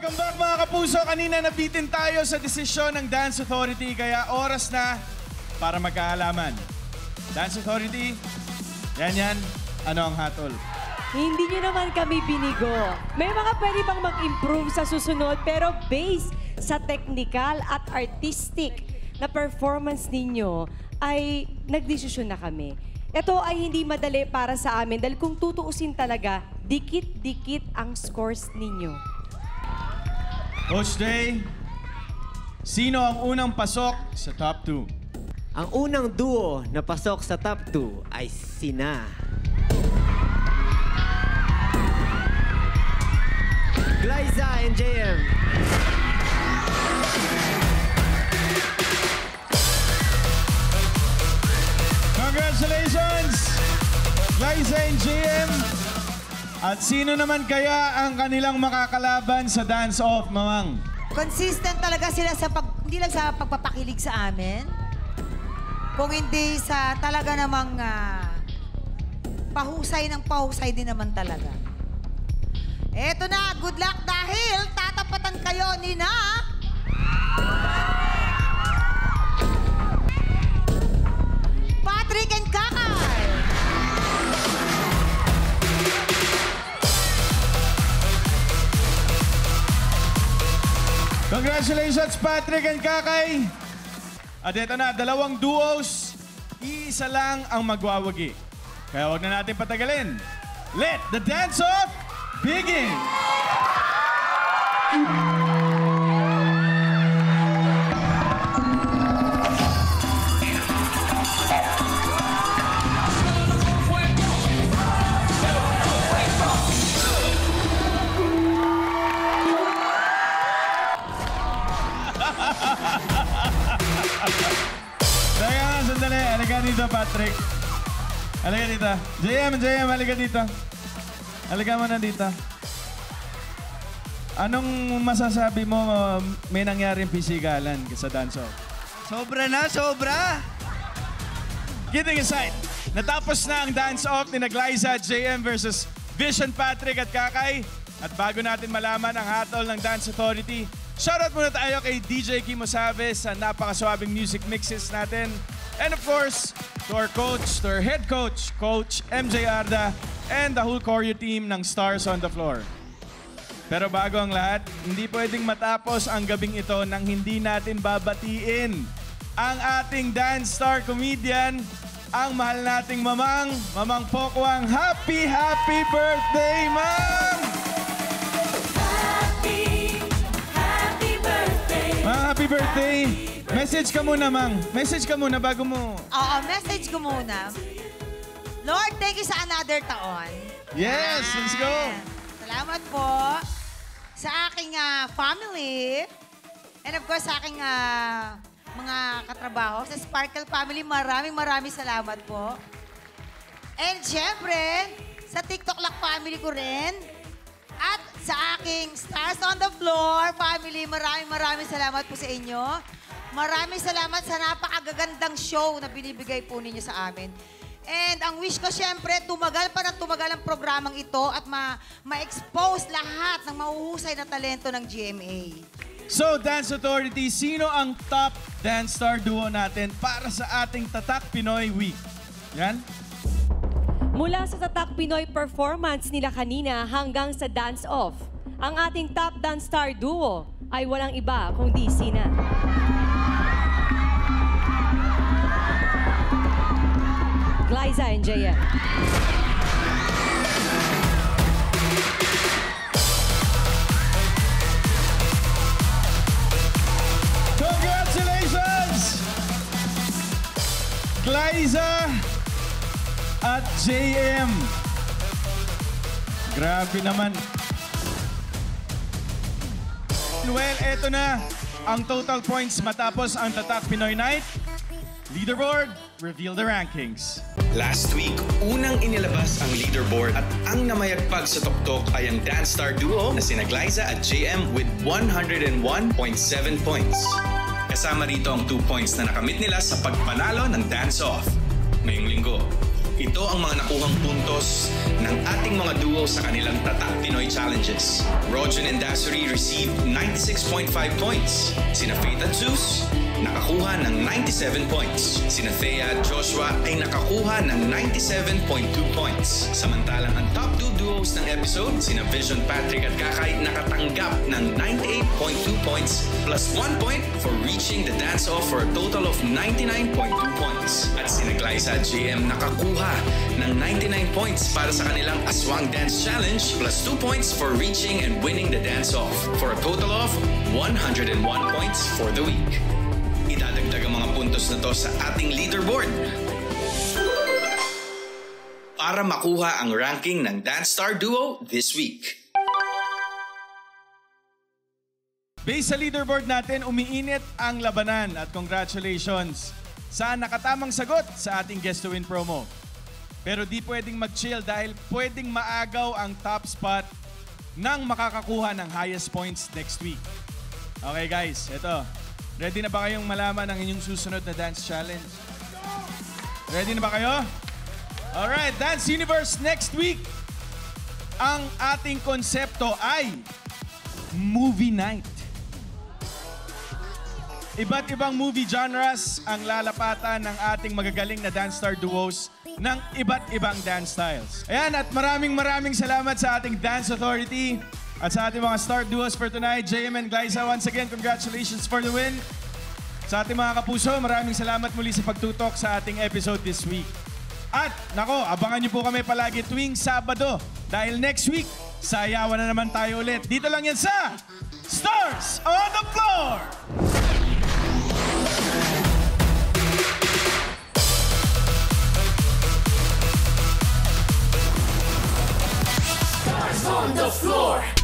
Welcome back mga kapuso. Kanina nabitin tayo sa desisyon ng Dance Authority kaya oras na para magkaalaman. Dance Authority, yan. Ano ang hatol? Hindi nyo naman kami binigo. May mga pwede bang mag-improve sa susunod pero based sa technical at artistic na performance ninyo ay nagdesisyon na kami. Ito ay hindi madali para sa amin dahil kung tutuusin talaga, dikit-dikit ang scores ninyo. Coach Day, sino ang unang pasok sa top 2? Ang unang duo na pasok sa top 2 ay sina Glyza and JM. Congratulations, Glyza and JM. At sino naman kaya ang kanilang makakalaban sa dance-off, Mamang? Consistent talaga sila sa hindi lang sa pagpapakilig sa amin, kung hindi sa talaga namang pahusay ng pahusay din naman talaga. Eto na, good luck dahil tatapatan kayo ni na Patrick and Kakay. Congratulations, Patrick and Kakay! At ito na, dalawang duos, isa lang ang magwawagi. Kaya huwag na natin patagalin. Let the dance-off begin! Teka nga, sandali. Halika dito, Patrick. Halika dito. JM, halika dito. Halika mo na dito. Anong masasabi mo may nangyaring pisikalan sa dance-off? Sobra! Kidding aside, natapos na ang dance-off ni Glyza at JM versus Vision, Patrick at Kakay. At bago natin malaman ang hatol ng Dance Authority, shoutout muna tayo kay DJ Kimo Saves sa napakaswabing music mixes natin. And of course, to our coach, to our head coach, Coach MJ Arda, and the whole choreo team ng Stars on the Floor. Pero bago ang lahat, hindi pwedeng matapos ang gabing ito nang hindi natin babatiin ang ating dance star comedian, ang mahal nating Mamang Pokwang. Happy birthday, Ma'am! Happy birthday! Message ka muna, Mang. Message ka muna bago mo... Oo, message ko muna. Lord, thank you sa another taon. Yes, let's go! Salamat po sa aking family. And of course, sa aking mga katrabaho. Sa Sparkle family, maraming salamat po. And syempre, sa TikTok Lock family ko rin. At sa aking Stars on the Floor family, maraming salamat po sa inyo. Maraming salamat sa napakagagandang show na binibigay po ninyo sa amin. And ang wish ko syempre, tumagal pa ng tumagal ang programang ito at ma-expose lahat ng mahuhusay na talento ng GMA. So, Dance Authority, sino ang top dance star duo natin para sa ating Tatak Pinoy Week? Yan? Mula sa Tatak Pinoy performance nila kanina hanggang sa dance-off, ang ating top dance star duo ay walang iba kundi sina Glyza and JM. Congratulations! Glyza at JM. Grabe naman. Well, eto na ang total points matapos ang Tatak Pinoy Night. Leaderboard, reveal the rankings. Last week, unang inilabas ang leaderboard at ang namayagpag sa tuktok ay ang dance star duo na sina Glyza at JM with 101.7 points. Kasama rito ang 2 points na nakamit nila sa pagpanalo ng dance-off. Ngayong linggo, Ito ang mga nakuhang puntos ng ating mga duo sa kanilang Tatak Pinoy Challenges. Rojan and Dasuri received 96.5 points. Sina Faith at Zeus nakakuha ng 97 points. Sina Thea at Joshua ay nakakuha ng 97.2 points. Samantalang ang top 2 duos ng episode, sina Vision, Patrick at Kakay, nakatanggap ng 98.2 points plus 1 point for reaching the dance-off for a total of 99.2 points. At sina Glyza at JM nakakuha ng 99 points para sa kanilang Aswang Dance Challenge plus 2 points for reaching and winning the dance-off for a total of 101 points for the week. Idadagdag ang mga puntos na to sa ating leaderboard para makuha ang ranking ng Dance Star Duo this week. Based sa leaderboard natin, umiinit ang labanan at congratulations sa nakatamang sagot sa ating Guest to Win promo. Pero di pwedeng mag-chill dahil pwedeng maagaw ang top spot ng makakakuha ng highest points next week. Okay guys, eto. Ready na ba kayong malaman ang inyong susunod na dance challenge? Ready na ba kayo? Alright, Dance Universe next week. Ang ating konsepto ay movie night. Iba't ibang movie genres ang lalapatan ng ating magagaling na Dance Star duos ng iba't ibang dance styles. Ayan, at maraming salamat sa ating Dance Authority at sa ating mga star duos for tonight. JM and Glyza, once again, congratulations for the win. Sa ating mga kapuso, maraming salamat muli sa pagtutok sa ating episode this week. At, nako, abangan niyo po kami palagi tuwing Sabado dahil next week, sayawan na naman tayo ulit. Dito lang yan sa Stars on the Floor! Stars on the Floor!